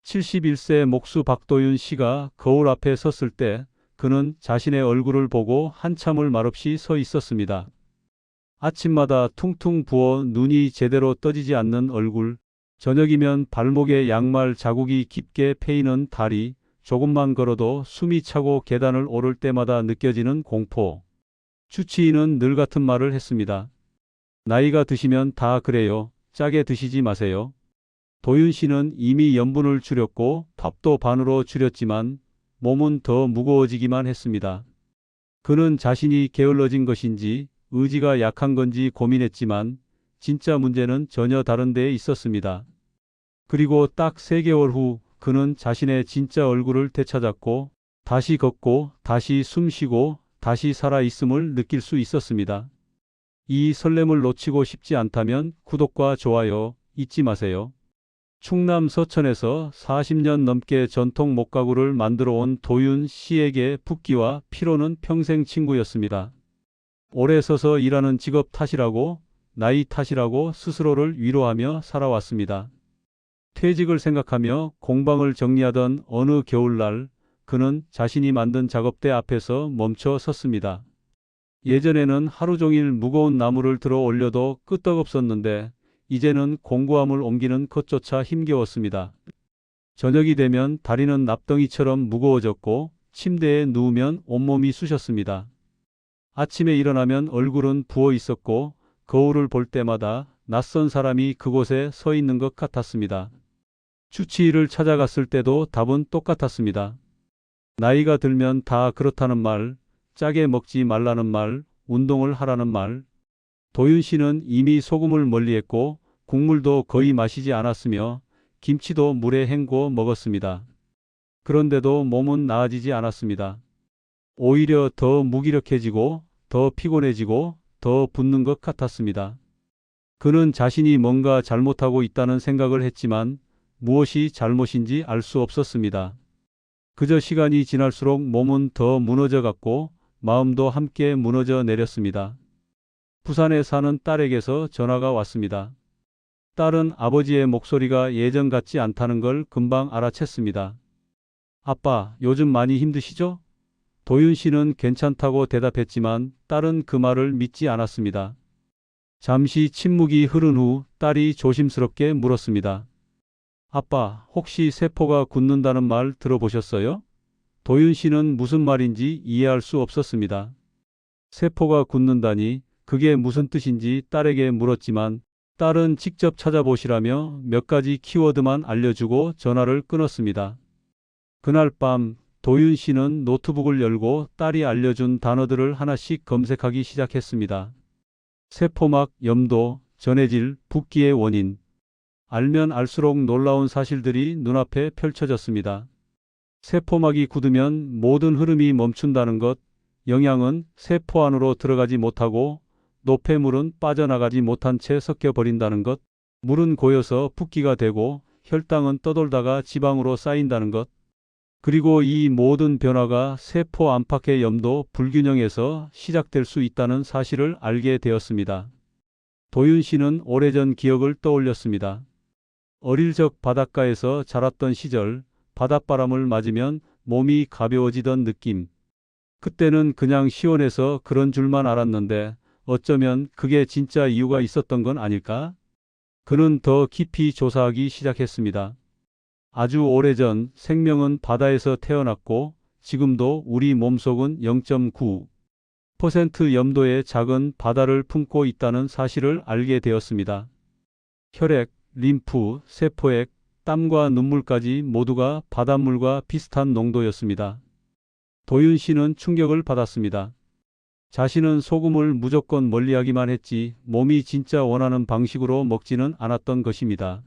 71세 목수 박도윤 씨가 거울 앞에 섰을 때 그는 자신의 얼굴을 보고 한참을 말없이 서 있었습니다. 아침마다 퉁퉁 부어 눈이 제대로 떠지지 않는 얼굴, 저녁이면 발목에 양말 자국이 깊게 패이는 다리, 조금만 걸어도 숨이 차고 계단을 오를 때마다 느껴지는 공포. 주치의는 늘 같은 말을 했습니다. 나이가 드시면 다 그래요. 짜게 드시지 마세요. 도윤 씨는 이미 염분을 줄였고 밥도 반으로 줄였지만 몸은 더 무거워지기만 했습니다. 그는 자신이 게을러진 것인지 의지가 약한 건지 고민했지만 진짜 문제는 전혀 다른 데에 있었습니다. 그리고 딱 3개월 후 그는 자신의 진짜 얼굴을 되찾았고 다시 걷고 다시 숨쉬고 다시 살아있음을 느낄 수 있었습니다. 이 설렘을 놓치고 싶지 않다면 구독과 좋아요 잊지 마세요. 충남 서천에서 40년 넘게 전통 목가구를 만들어 온 도윤 씨에게 붓기와 피로는 평생 친구였습니다. 오래 서서 일하는 직업 탓이라고, 나이 탓이라고 스스로를 위로하며 살아왔습니다. 퇴직을 생각하며 공방을 정리하던 어느 겨울날 그는 자신이 만든 작업대 앞에서 멈춰 섰습니다. 예전에는 하루 종일 무거운 나무를 들어 올려도 끄떡없었는데 이제는 공구함을 옮기는 것조차 힘겨웠습니다. 저녁이 되면 다리는 납덩이처럼 무거워졌고 침대에 누우면 온몸이 쑤셨습니다. 아침에 일어나면 얼굴은 부어 있었고 거울을 볼 때마다 낯선 사람이 그곳에 서 있는 것 같았습니다. 주치의를 찾아갔을 때도 답은 똑같았습니다. 나이가 들면 다 그렇다는 말, 짜게 먹지 말라는 말, 운동을 하라는 말. 도윤 씨는 이미 소금을 멀리했고 국물도 거의 마시지 않았으며 김치도 물에 헹궈 먹었습니다. 그런데도 몸은 나아지지 않았습니다. 오히려 더 무기력해지고 더 피곤해지고 더 붓는 것 같았습니다. 그는 자신이 뭔가 잘못하고 있다는 생각을 했지만 무엇이 잘못인지 알 수 없었습니다. 그저 시간이 지날수록 몸은 더 무너져 갔고 마음도 함께 무너져 내렸습니다. 부산에 사는 딸에게서 전화가 왔습니다. 딸은 아버지의 목소리가 예전 같지 않다는 걸 금방 알아챘습니다. 아빠, 요즘 많이 힘드시죠? 도윤 씨는 괜찮다고 대답했지만 딸은 그 말을 믿지 않았습니다. 잠시 침묵이 흐른 후 딸이 조심스럽게 물었습니다. 아빠, 혹시 세포가 굳는다는 말 들어보셨어요? 도윤 씨는 무슨 말인지 이해할 수 없었습니다. 세포가 굳는다니 그게 무슨 뜻인지 딸에게 물었지만 딸은 직접 찾아보시라며 몇 가지 키워드만 알려주고 전화를 끊었습니다. 그날 밤 도윤 씨는 노트북을 열고 딸이 알려준 단어들을 하나씩 검색하기 시작했습니다. 세포막, 염도, 전해질, 붓기의 원인. 알면 알수록 놀라운 사실들이 눈앞에 펼쳐졌습니다. 세포막이 굳으면 모든 흐름이 멈춘다는 것, 영양은 세포 안으로 들어가지 못하고 노폐물은 빠져나가지 못한 채 섞여버린다는 것, 물은 고여서 붓기가 되고 혈당은 떠돌다가 지방으로 쌓인다는 것, 그리고 이 모든 변화가 세포 안팎의 염도 불균형에서 시작될 수 있다는 사실을 알게 되었습니다. 도윤 씨는 오래전 기억을 떠올렸습니다. 어릴 적 바닷가에서 자랐던 시절, 바닷바람을 맞으면 몸이 가벼워지던 느낌. 그때는 그냥 시원해서 그런 줄만 알았는데 어쩌면 그게 진짜 이유가 있었던 건 아닐까? 그는 더 깊이 조사하기 시작했습니다. 아주 오래전 생명은 바다에서 태어났고 지금도 우리 몸속은 0.9% 염도의 작은 바다를 품고 있다는 사실을 알게 되었습니다. 혈액, 림프, 세포액, 땀과 눈물까지 모두가 바닷물과 비슷한 농도였습니다. 도윤 씨는 충격을 받았습니다. 자신은 소금을 무조건 멀리하기만 했지 몸이 진짜 원하는 방식으로 먹지는 않았던 것입니다.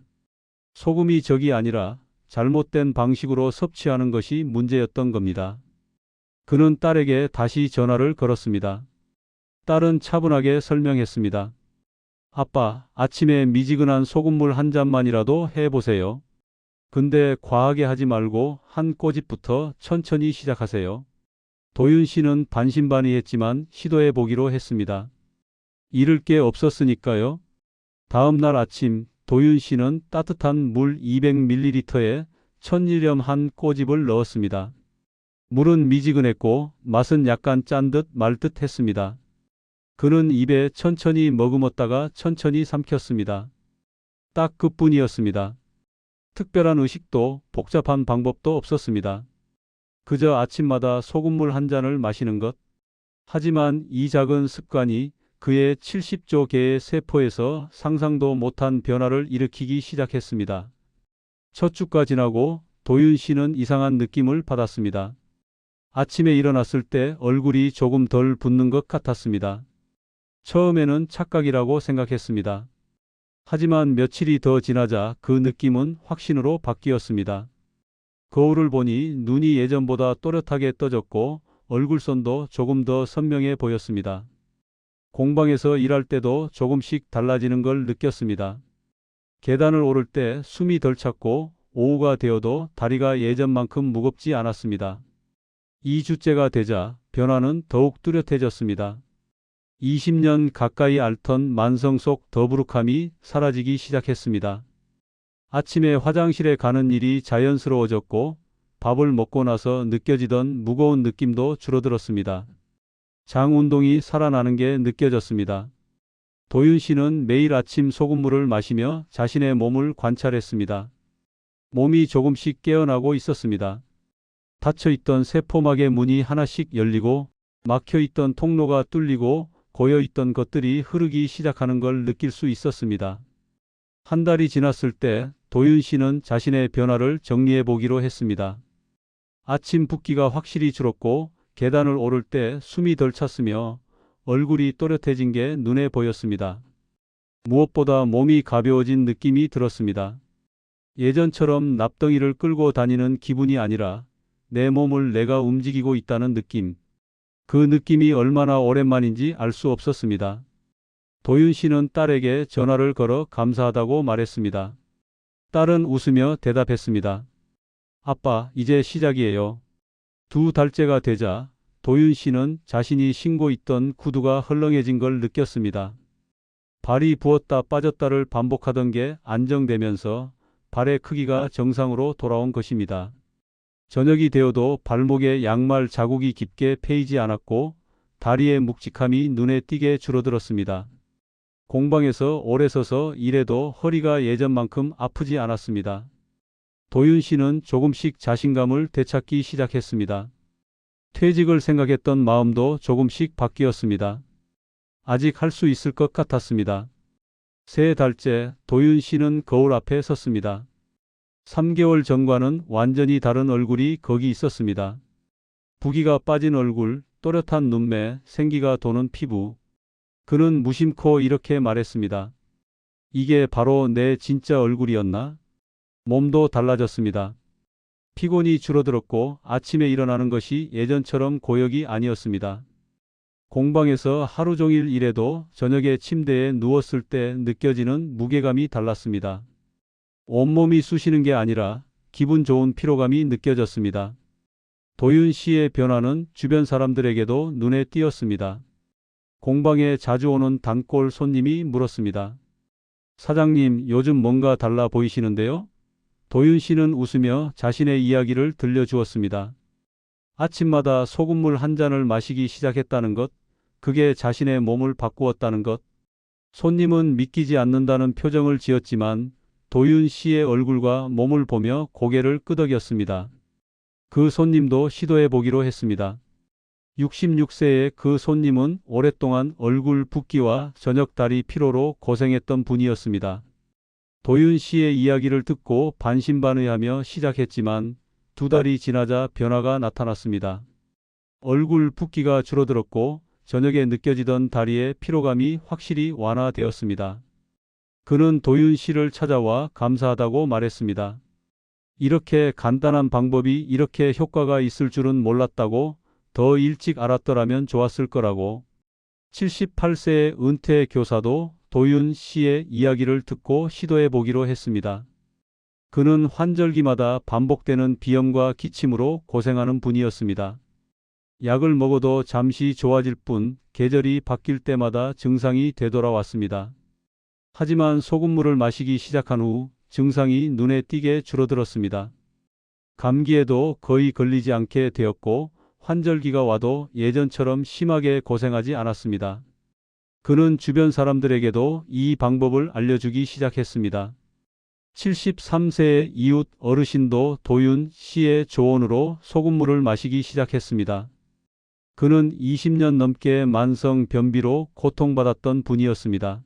소금이 적이 아니라 잘못된 방식으로 섭취하는 것이 문제였던 겁니다. 그는 딸에게 다시 전화를 걸었습니다. 딸은 차분하게 설명했습니다. 아빠, 아침에 미지근한 소금물 한 잔만이라도 해보세요. 근데 과하게 하지 말고 한 꼬집부터 천천히 시작하세요. 도윤 씨는 반신반의했지만 시도해 보기로 했습니다. 잃을 게 없었으니까요. 다음 날 아침 도윤 씨는 따뜻한 물 200ml에 천일염 한 꼬집을 넣었습니다. 물은 미지근했고 맛은 약간 짠 듯 말 듯 했습니다. 그는 입에 천천히 머금었다가 천천히 삼켰습니다. 딱 그뿐이었습니다. 특별한 의식도 복잡한 방법도 없었습니다. 그저 아침마다 소금물 한 잔을 마시는 것. 하지만 이 작은 습관이 그의 70조 개의 세포에서 상상도 못한 변화를 일으키기 시작했습니다. 첫 주가 지나고 도윤 씨는 이상한 느낌을 받았습니다. 아침에 일어났을 때 얼굴이 조금 덜 붓는 것 같았습니다. 처음에는 착각이라고 생각했습니다. 하지만 며칠이 더 지나자 그 느낌은 확신으로 바뀌었습니다. 거울을 보니 눈이 예전보다 또렷하게 떠졌고 얼굴선도 조금 더 선명해 보였습니다. 공방에서 일할 때도 조금씩 달라지는 걸 느꼈습니다. 계단을 오를 때 숨이 덜 찼고 오후가 되어도 다리가 예전만큼 무겁지 않았습니다. 2주째가 되자 변화는 더욱 뚜렷해졌습니다. 20년 가까이 앓던 만성 속 더부룩함이 사라지기 시작했습니다. 아침에 화장실에 가는 일이 자연스러워졌고 밥을 먹고 나서 느껴지던 무거운 느낌도 줄어들었습니다. 장 운동이 살아나는 게 느껴졌습니다. 도윤 씨는 매일 아침 소금물을 마시며 자신의 몸을 관찰했습니다. 몸이 조금씩 깨어나고 있었습니다. 닫혀있던 세포막의 문이 하나씩 열리고 막혀있던 통로가 뚫리고 고여있던 것들이 흐르기 시작하는 걸 느낄 수 있었습니다. 한 달이 지났을 때 도윤 씨는 자신의 변화를 정리해 보기로 했습니다. 아침 붓기가 확실히 줄었고 계단을 오를 때 숨이 덜 찼으며 얼굴이 또렷해진 게 눈에 보였습니다. 무엇보다 몸이 가벼워진 느낌이 들었습니다. 예전처럼 납덩이를 끌고 다니는 기분이 아니라 내 몸을 내가 움직이고 있다는 느낌. 그 느낌이 얼마나 오랜만인지 알 수 없었습니다. 도윤 씨는 딸에게 전화를 걸어 감사하다고 말했습니다. 딸은 웃으며 대답했습니다. 아빠, 이제 시작이에요. 2달째가 되자 도윤 씨는 자신이 신고 있던 구두가 헐렁해진 걸 느꼈습니다. 발이 부었다 빠졌다를 반복하던 게 안정되면서 발의 크기가 정상으로 돌아온 것입니다. 저녁이 되어도 발목에 양말 자국이 깊게 패이지 않았고 다리의 묵직함이 눈에 띄게 줄어들었습니다. 공방에서 오래 서서 일해도 허리가 예전만큼 아프지 않았습니다. 도윤 씨는 조금씩 자신감을 되찾기 시작했습니다. 퇴직을 생각했던 마음도 조금씩 바뀌었습니다. 아직 할 수 있을 것 같았습니다. 3달째 도윤 씨는 거울 앞에 섰습니다. 3개월 전과는 완전히 다른 얼굴이 거기 있었습니다. 부기가 빠진 얼굴, 또렷한 눈매, 생기가 도는 피부. 그는 무심코 이렇게 말했습니다. 이게 바로 내 진짜 얼굴이었나? 몸도 달라졌습니다. 피곤이 줄어들었고 아침에 일어나는 것이 예전처럼 고역이 아니었습니다. 공방에서 하루 종일 일해도 저녁에 침대에 누웠을 때 느껴지는 무게감이 달랐습니다. 온몸이 쑤시는 게 아니라 기분 좋은 피로감이 느껴졌습니다. 도윤 씨의 변화는 주변 사람들에게도 눈에 띄었습니다. 공방에 자주 오는 단골 손님이 물었습니다. 사장님, 요즘 뭔가 달라 보이시는데요? 도윤 씨는 웃으며 자신의 이야기를 들려주었습니다. 아침마다 소금물 한 잔을 마시기 시작했다는 것, 그게 자신의 몸을 바꾸었다는 것. 손님은 믿기지 않는다는 표정을 지었지만 도윤 씨의 얼굴과 몸을 보며 고개를 끄덕였습니다. 그 손님도 시도해 보기로 했습니다. 66세의 그 손님은 오랫동안 얼굴 붓기와 저녁 다리 피로로 고생했던 분이었습니다. 도윤 씨의 이야기를 듣고 반신반의하며 시작했지만 2달이 지나자 변화가 나타났습니다. 얼굴 붓기가 줄어들었고 저녁에 느껴지던 다리의 피로감이 확실히 완화되었습니다. 그는 도윤 씨를 찾아와 감사하다고 말했습니다. 이렇게 간단한 방법이 이렇게 효과가 있을 줄은 몰랐다고, 더 일찍 알았더라면 좋았을 거라고. 78세의 은퇴 교사도 도윤 씨의 이야기를 듣고 시도해 보기로 했습니다. 그는 환절기마다 반복되는 비염과 기침으로 고생하는 분이었습니다. 약을 먹어도 잠시 좋아질 뿐 계절이 바뀔 때마다 증상이 되돌아왔습니다. 하지만 소금물을 마시기 시작한 후 증상이 눈에 띄게 줄어들었습니다. 감기에도 거의 걸리지 않게 되었고 환절기가 와도 예전처럼 심하게 고생하지 않았습니다. 그는 주변 사람들에게도 이 방법을 알려주기 시작했습니다. 73세의 이웃 어르신도 도윤 씨의 조언으로 소금물을 마시기 시작했습니다. 그는 20년 넘게 만성 변비로 고통받았던 분이었습니다.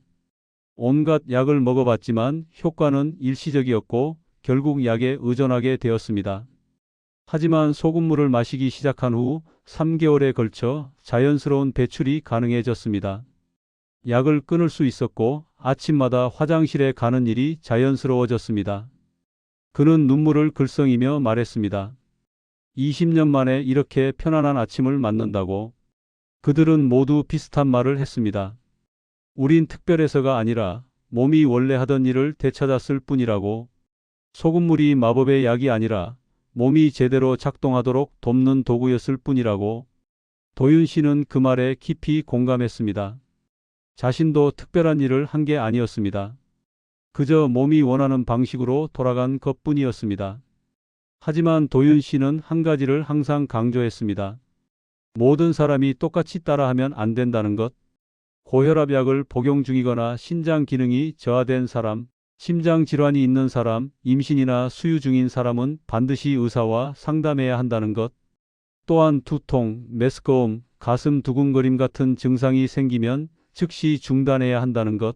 온갖 약을 먹어봤지만 효과는 일시적이었고 결국 약에 의존하게 되었습니다. 하지만 소금물을 마시기 시작한 후 3개월에 걸쳐 자연스러운 배출이 가능해졌습니다. 약을 끊을 수 있었고 아침마다 화장실에 가는 일이 자연스러워졌습니다. 그는 눈물을 글썽이며 말했습니다. 20년 만에 이렇게 편안한 아침을 맞는다고. 그들은 모두 비슷한 말을 했습니다. 우린 특별해서가 아니라 몸이 원래 하던 일을 되찾았을 뿐이라고. 소금물이 마법의 약이 아니라 몸이 제대로 작동하도록 돕는 도구였을 뿐이라고. 도윤 씨는 그 말에 깊이 공감했습니다. 자신도 특별한 일을 한 게 아니었습니다. 그저 몸이 원하는 방식으로 돌아간 것뿐이었습니다. 하지만 도윤 씨는 한 가지를 항상 강조했습니다. 모든 사람이 똑같이 따라하면 안 된다는 것. 고혈압 약을 복용 중이거나 신장 기능이 저하된 사람, 심장 질환이 있는 사람, 임신이나 수유 중인 사람은 반드시 의사와 상담해야 한다는 것. 또한 두통, 메스꺼움, 가슴 두근거림 같은 증상이 생기면 즉시 중단해야 한다는 것.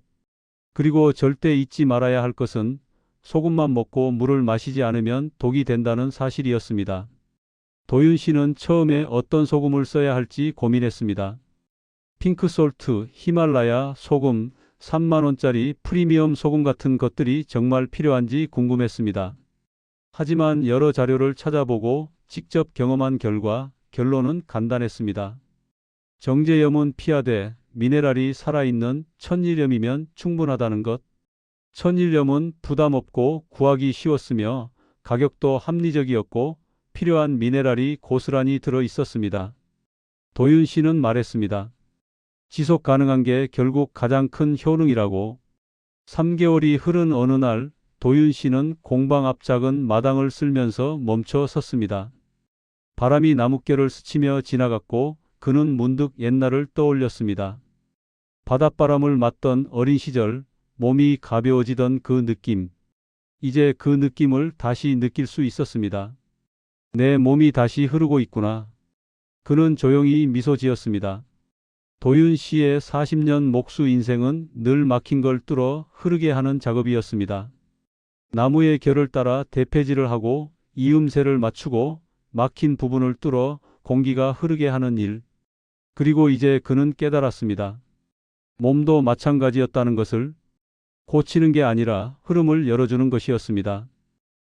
그리고 절대 잊지 말아야 할 것은 소금만 먹고 물을 마시지 않으면 독이 된다는 사실이었습니다. 도윤 씨는 처음에 어떤 소금을 써야 할지 고민했습니다. 핑크솔트, 히말라야 소금, 3만 원짜리 프리미엄 소금 같은 것들이 정말 필요한지 궁금했습니다. 하지만 여러 자료를 찾아보고 직접 경험한 결과 결론은 간단했습니다. 정제염은 피하되 미네랄이 살아있는 천일염이면 충분하다는 것. 천일염은 부담 없고 구하기 쉬웠으며 가격도 합리적이었고 필요한 미네랄이 고스란히 들어 있었습니다. 도윤 씨는 말했습니다. 지속 가능한 게 결국 가장 큰 효능이라고. 3개월이 흐른 어느 날 도윤 씨는 공방 앞 작은 마당을 쓸면서 멈춰 섰습니다. 바람이 나뭇결을 스치며 지나갔고 그는 문득 옛날을 떠올렸습니다. 바닷바람을 맞던 어린 시절, 몸이 가벼워지던 그 느낌. 이제 그 느낌을 다시 느낄 수 있었습니다. 내 몸이 다시 흐르고 있구나. 그는 조용히 미소 지었습니다. 도윤 씨의 40년 목수 인생은 늘 막힌 걸 뚫어 흐르게 하는 작업이었습니다. 나무의 결을 따라 대패질을 하고 이음새를 맞추고 막힌 부분을 뚫어 공기가 흐르게 하는 일. 그리고 이제 그는 깨달았습니다. 몸도 마찬가지였다는 것을. 고치는 게 아니라 흐름을 열어주는 것이었습니다.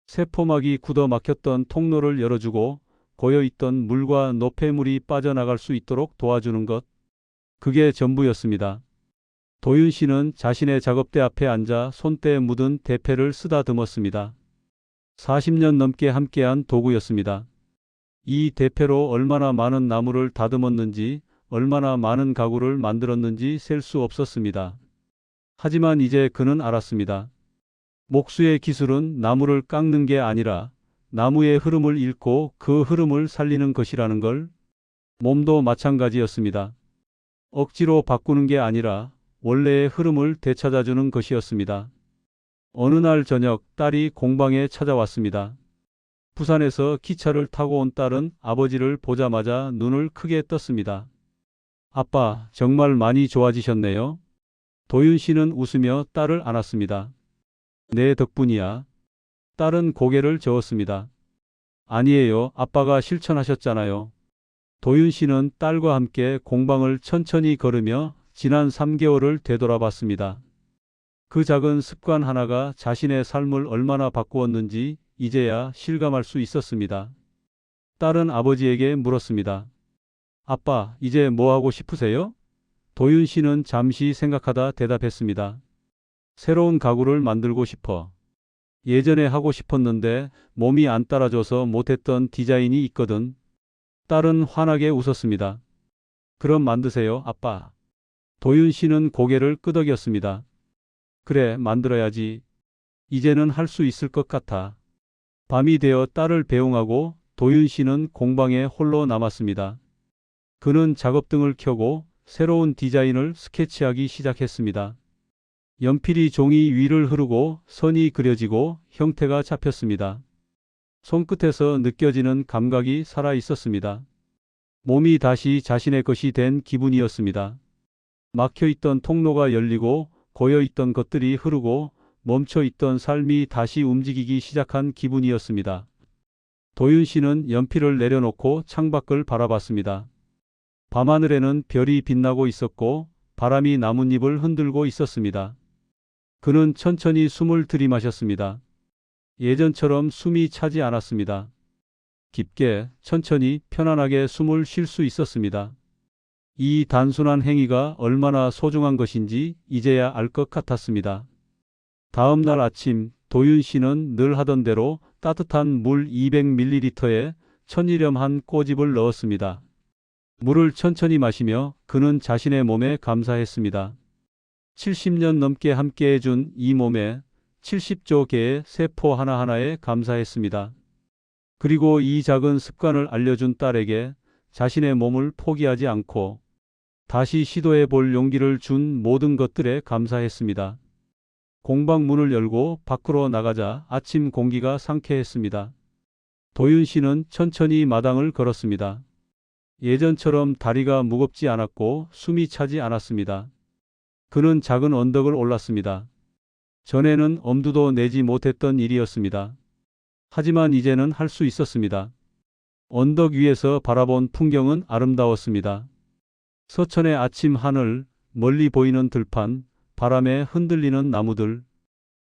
세포막이 굳어 막혔던 통로를 열어주고 고여있던 물과 노폐물이 빠져나갈 수 있도록 도와주는 것. 그게 전부였습니다. 도윤 씨는 자신의 작업대 앞에 앉아 손때에 묻은 대패를 쓰다듬었습니다. 40년 넘게 함께한 도구였습니다. 이 대패로 얼마나 많은 나무를 다듬었는지, 얼마나 많은 가구를 만들었는지 셀 수 없었습니다. 하지만 이제 그는 알았습니다. 목수의 기술은 나무를 깎는 게 아니라 나무의 흐름을 읽고 그 흐름을 살리는 것이라는 걸. 몸도 마찬가지였습니다. 억지로 바꾸는 게 아니라 원래의 흐름을 되찾아주는 것이었습니다. 어느 날 저녁 딸이 공방에 찾아왔습니다. 부산에서 기차를 타고 온 딸은 아버지를 보자마자 눈을 크게 떴습니다. 아빠, 정말 많이 좋아지셨네요. 도윤 씨는 웃으며 딸을 안았습니다. 내 덕분이야. 딸은 고개를 저었습니다. 아니에요. 아빠가 실천하셨잖아요. 도윤 씨는 딸과 함께 공방을 천천히 걸으며 지난 3개월을 되돌아봤습니다. 그 작은 습관 하나가 자신의 삶을 얼마나 바꾸었는지 이제야 실감할 수 있었습니다. 딸은 아버지에게 물었습니다. 아빠, 이제 뭐 하고 싶으세요? 도윤 씨는 잠시 생각하다 대답했습니다. 새로운 가구를 만들고 싶어. 예전에 하고 싶었는데 몸이 안 따라줘서 못했던 디자인이 있거든. 딸은 환하게 웃었습니다. 그럼 만드세요, 아빠. 도윤 씨는 고개를 끄덕였습니다. 그래, 만들어야지. 이제는 할 수 있을 것 같아. 밤이 되어 딸을 배웅하고 도윤 씨는 공방에 홀로 남았습니다. 그는 작업등을 켜고 새로운 디자인을 스케치하기 시작했습니다. 연필이 종이 위를 흐르고 선이 그려지고 형태가 잡혔습니다. 손끝에서 느껴지는 감각이 살아 있었습니다. 몸이 다시 자신의 것이 된 기분이었습니다. 막혀있던 통로가 열리고 고여있던 것들이 흐르고 멈춰있던 삶이 다시 움직이기 시작한 기분이었습니다. 도윤 씨는 연필을 내려놓고 창밖을 바라봤습니다. 밤하늘에는 별이 빛나고 있었고 바람이 나뭇잎을 흔들고 있었습니다. 그는 천천히 숨을 들이마셨습니다. 예전처럼 숨이 차지 않았습니다. 깊게, 천천히, 편안하게 숨을 쉴 수 있었습니다. 이 단순한 행위가 얼마나 소중한 것인지 이제야 알 것 같았습니다. 다음 날 아침 도윤 씨는 늘 하던 대로 따뜻한 물 200ml에 천일염한 꼬집을 넣었습니다. 물을 천천히 마시며 그는 자신의 몸에 감사했습니다. 70년 넘게 함께해준 이 몸에 70조 개의 세포 하나하나에 감사했습니다. 그리고 이 작은 습관을 알려준 딸에게 자신의 몸을 포기하지 않고 다시 시도해 볼 용기를 준 모든 것들에 감사했습니다. 공방 문을 열고 밖으로 나가자 아침 공기가 상쾌했습니다. 도윤 씨는 천천히 마당을 걸었습니다. 예전처럼 다리가 무겁지 않았고 숨이 차지 않았습니다. 그는 작은 언덕을 올랐습니다. 전에는 엄두도 내지 못했던 일이었습니다. 하지만 이제는 할 수 있었습니다. 언덕 위에서 바라본 풍경은 아름다웠습니다. 서천의 아침 하늘, 멀리 보이는 들판, 바람에 흔들리는 나무들,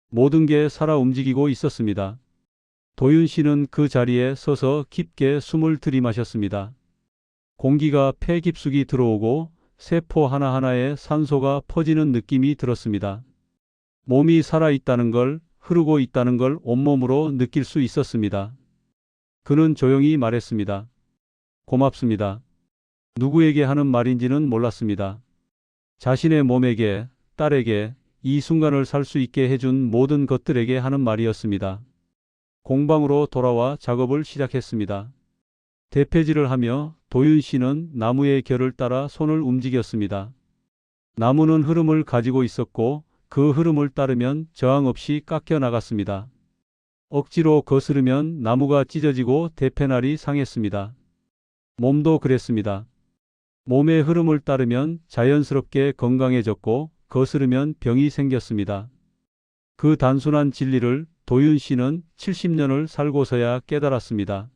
모든 게 살아 움직이고 있었습니다. 도윤 씨는 그 자리에 서서 깊게 숨을 들이마셨습니다. 공기가 폐 깊숙이 들어오고 세포 하나하나에 산소가 퍼지는 느낌이 들었습니다. 몸이 살아있다는 걸, 흐르고 있다는 걸 온몸으로 느낄 수 있었습니다. 그는 조용히 말했습니다. 고맙습니다. 누구에게 하는 말인지는 몰랐습니다. 자신의 몸에게, 딸에게, 이 순간을 살 수 있게 해준 모든 것들에게 하는 말이었습니다. 공방으로 돌아와 작업을 시작했습니다. 대패질을 하며 도윤 씨는 나무의 결을 따라 손을 움직였습니다. 나무는 흐름을 가지고 있었고 그 흐름을 따르면 저항 없이 깎여 나갔습니다. 억지로 거스르면 나무가 찢어지고 대패날이 상했습니다. 몸도 그랬습니다. 몸의 흐름을 따르면 자연스럽게 건강해졌고 거스르면 병이 생겼습니다. 그 단순한 진리를 도윤 씨는 70년을 살고서야 깨달았습니다.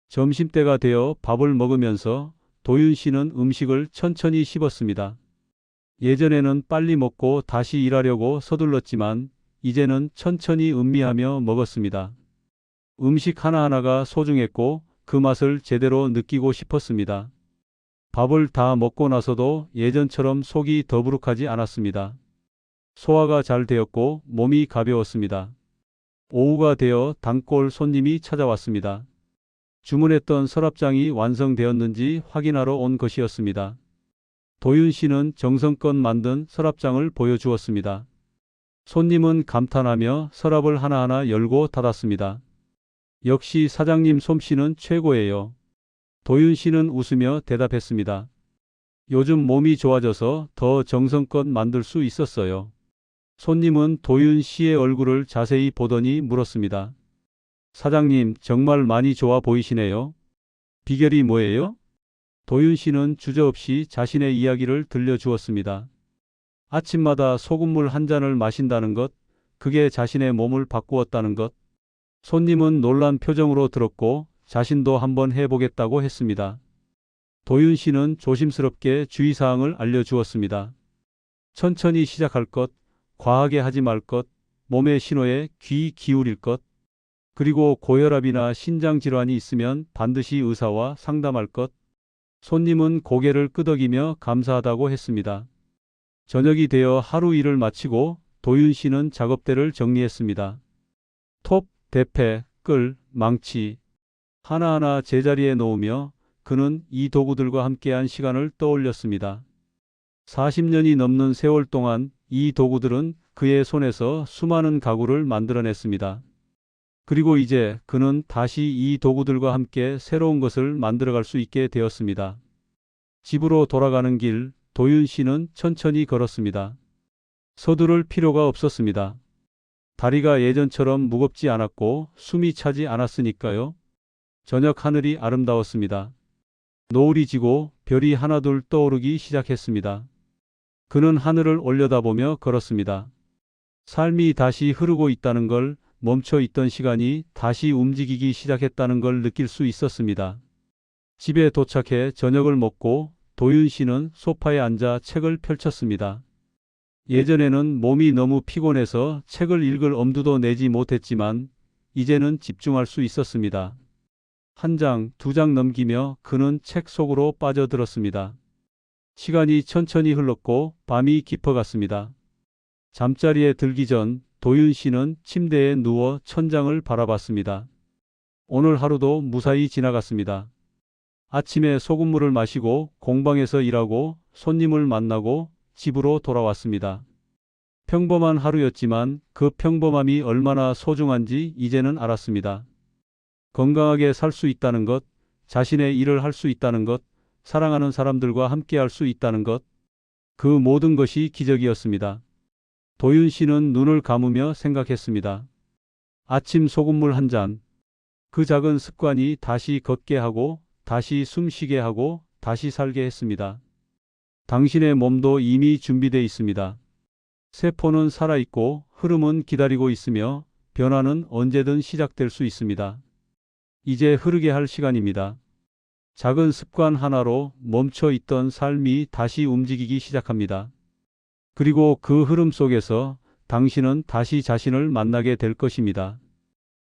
점심때가 되어 밥을 먹으면서 도윤 씨는 음식을 천천히 씹었습니다. 예전에는 빨리 먹고 다시 일하려고 서둘렀지만 이제는 천천히 음미하며 먹었습니다. 음식 하나하나가 소중했고 그 맛을 제대로 느끼고 싶었습니다. 밥을 다 먹고 나서도 예전처럼 속이 더부룩하지 않았습니다. 소화가 잘 되었고 몸이 가벼웠습니다. 오후가 되어 단골 손님이 찾아왔습니다. 주문했던 서랍장이 완성되었는지 확인하러 온 것이었습니다. 도윤 씨는 정성껏 만든 서랍장을 보여주었습니다. 손님은 감탄하며 서랍을 하나하나 열고 닫았습니다. 역시 사장님 솜씨는 최고예요. 도윤 씨는 웃으며 대답했습니다. 요즘 몸이 좋아져서 더 정성껏 만들 수 있었어요. 손님은 도윤 씨의 얼굴을 자세히 보더니 물었습니다. 사장님, 정말 많이 좋아 보이시네요. 비결이 뭐예요? 도윤 씨는 주저없이 자신의 이야기를 들려주었습니다. 아침마다 소금물 한 잔을 마신다는 것, 그게 자신의 몸을 바꾸었다는 것. 손님은 놀란 표정으로 들었고 자신도 한번 해보겠다고 했습니다. 도윤 씨는 조심스럽게 주의사항을 알려주었습니다. 천천히 시작할 것, 과하게 하지 말 것, 몸의 신호에 귀 기울일 것, 그리고 고혈압이나 신장질환이 있으면 반드시 의사와 상담할 것. 손님은 고개를 끄덕이며 감사하다고 했습니다. 저녁이 되어 하루 일을 마치고 도윤 씨는 작업대를 정리했습니다. 톱, 대패, 끌, 망치 하나하나 제자리에 놓으며 그는 이 도구들과 함께한 시간을 떠올렸습니다. 40년이 넘는 세월 동안 이 도구들은 그의 손에서 수많은 가구를 만들어냈습니다. 그리고 이제 그는 다시 이 도구들과 함께 새로운 것을 만들어갈 수 있게 되었습니다. 집으로 돌아가는 길, 도윤 씨는 천천히 걸었습니다. 서두를 필요가 없었습니다. 다리가 예전처럼 무겁지 않았고 숨이 차지 않았으니까요. 저녁 하늘이 아름다웠습니다. 노을이 지고 별이 하나둘 떠오르기 시작했습니다. 그는 하늘을 올려다보며 걸었습니다. 삶이 다시 흐르고 있다는 걸, 멈춰 있던 시간이 다시 움직이기 시작했다는 걸 느낄 수 있었습니다. 집에 도착해 저녁을 먹고 도윤 씨는 소파에 앉아 책을 펼쳤습니다. 예전에는 몸이 너무 피곤해서 책을 읽을 엄두도 내지 못했지만 이제는 집중할 수 있었습니다. 한 장, 두 장 넘기며 그는 책 속으로 빠져들었습니다. 시간이 천천히 흘렀고 밤이 깊어갔습니다. 잠자리에 들기 전 도윤 씨는 침대에 누워 천장을 바라봤습니다. 오늘 하루도 무사히 지나갔습니다. 아침에 소금물을 마시고 공방에서 일하고 손님을 만나고 집으로 돌아왔습니다. 평범한 하루였지만 그 평범함이 얼마나 소중한지 이제는 알았습니다. 건강하게 살 수 있다는 것, 자신의 일을 할 수 있다는 것, 사랑하는 사람들과 함께 할 수 있다는 것, 그 모든 것이 기적이었습니다. 도윤 씨는 눈을 감으며 생각했습니다. 아침 소금물 한 잔, 그 작은 습관이 다시 걷게 하고 다시 숨쉬게 하고 다시 살게 했습니다. 당신의 몸도 이미 준비되어 있습니다. 세포는 살아있고 흐름은 기다리고 있으며 변화는 언제든 시작될 수 있습니다. 이제 흐르게 할 시간입니다. 작은 습관 하나로 멈춰 있던 삶이 다시 움직이기 시작합니다. 그리고 그 흐름 속에서 당신은 다시 자신을 만나게 될 것입니다.